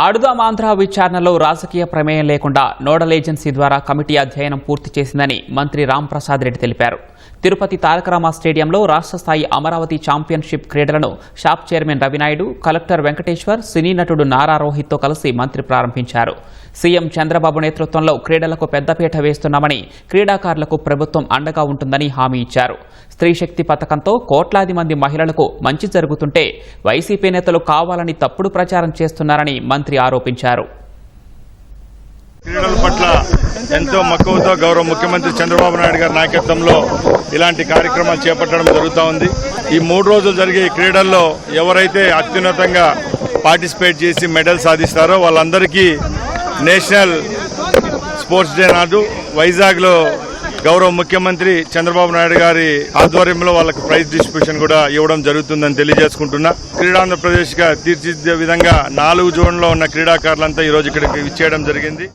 ఆడుదాం ఆంధ్ర విచారణలో రాజకీయ ప్రమేయం లేకుండా నోడల్ ఏజెన్సీ ద్వారా కమిటీ అధ్యయనం పూర్తి చేసిందని మంత్రి రాంప్రసాద్ రెడ్డి తెలిపారు. తిరుపతి తారకరామ స్టేడియంలో రాష్ట్ర స్థాయి అమరావతి ఛాంపియన్షిప్ క్రీడలను షాప్ చైర్మన్ రవినాయుడు, కలెక్టర్ వెంకటేశ్వర్, సినీ నటుడు నారా రోహిత్తో కలిసి మంత్రి ప్రారంభించారు. సీఎం చంద్రబాబు నేతృత్వంలో క్రీడలకు పెద్దపీట వేస్తున్నామని, క్రీడాకారులకు ప్రభుత్వం అండగా ఉంటుందని హామీ ఇచ్చారు. స్త్రీ శక్తి పథకంతో కోట్లాది మంది మహిళలకు మంచి జరుగుతుంటే వైసీపీ నేతలు కావాలని తప్పుడు ప్రచారం చేస్తున్నారని మంత్రి ఆరోపించారు. క్రీడల పట్ల ఎంతో మక్కువతో గౌరవ ముఖ్యమంత్రి చంద్రబాబు నాయుడు గారి నాయకత్వంలో ఇలాంటి కార్యక్రమాలు చేపట్టడం జరుగుతూ ఉంది. ఈ 3 రోజులు జరిగే క్రీడల్లో ఎవరైతే అత్యున్నతంగా పార్టిసిపేట్ చేసి మెడల్ సాధిస్తారో వాళ్ళందరికీ నేషనల్ స్పోర్ట్స్ డే నాడు వైజాగ్లో గౌరవ ముఖ్యమంత్రి చంద్రబాబు నాయుడు గారి ఆధ్వర్యంలో వాళ్ళకి ప్రైజ్ డిస్ట్రిబ్యూషన్ కూడా ఇవ్వడం జరుగుతుందని తెలియజేసుకుంటున్నా. క్రీడాంధ్రప్రదేశ్గా తీర్చిదిద్దే విధంగా 4 జోన్లో ఉన్న క్రీడాకారులంతా ఈరోజు ఇక్కడికి ఇచ్చేయడం జరిగింది.